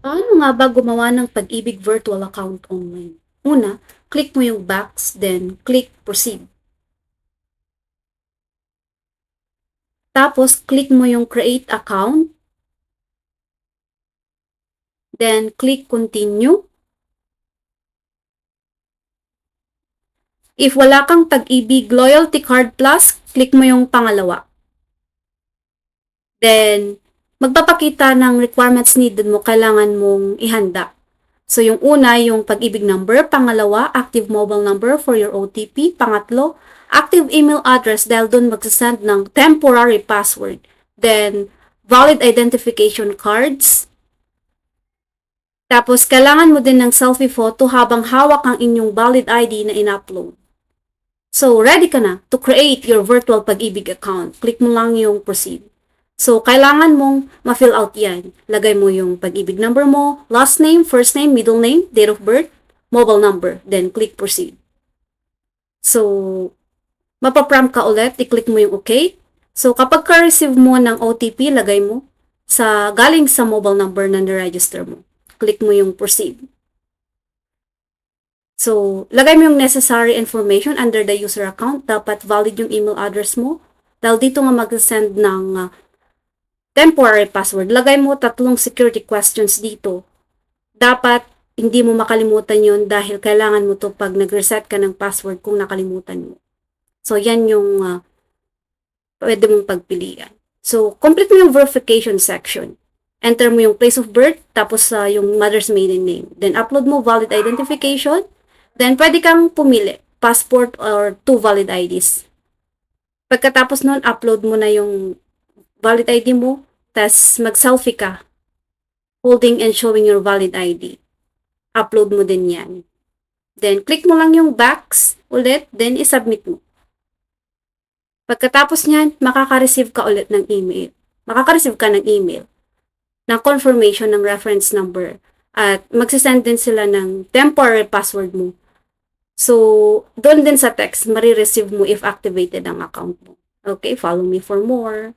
Paano nga ba gumawa ng Pag-ibig virtual account online? Una, click mo yung box, then click proceed. Tapos, click mo yung create account, then click continue. If wala kang Pag-ibig Loyalty Card Plus, click mo yung pangalawa. Then, magpapakita ng requirements needed mo, kailangan mong ihanda. So, yung una, yung Pag-ibig number. Pangalawa, active mobile number for your OTP. Pangatlo, active email address dahil doon magsasend ng temporary password. Then, valid identification cards. Tapos, kailangan mo din ng selfie photo habang hawak ang inyong valid ID na in-upload. So, ready ka na to create your virtual Pag-ibig account. Click mo lang yung proceed. So, kailangan mong ma-fill out yan. Lagay mo yung Pag-ibig number mo, last name, first name, middle name, date of birth, mobile number, then click proceed. So, mapaprompt ka ulit, i-click mo yung OK. So, kapag ka-receive mo ng OTP, lagay mo galing sa mobile number na na-register mo. Click mo yung proceed. So, lagay mo yung necessary information under the user account. Dapat valid yung email address mo. Dahil dito nga mag-send ng temporary password. Lagay mo 3 security questions dito. Dapat hindi mo makalimutan yun dahil kailangan mo to pag nag-reset ka ng password kung nakalimutan mo. So, yan yung pwede mong pagpilian. So, complete mo yung verification section. Enter mo yung place of birth, tapos yung mother's maiden name. Then, upload mo valid identification. Then, pwede kang pumili, passport or 2 valid IDs. Pagkatapos nun, upload mo na yung valid ID mo, tas mag-selfie ka, holding and showing your valid ID. Upload mo din yan. Then, click mo lang yung backs ulit, then isubmit mo. Pagkatapos niyan, makaka-receive ka ulit ng email. Makaka-receive ka ng email ng confirmation ng reference number. At magsisend din sila ng temporary password mo. So, doon din sa text, marireceive mo if activated ang account mo. Okay, follow me for more.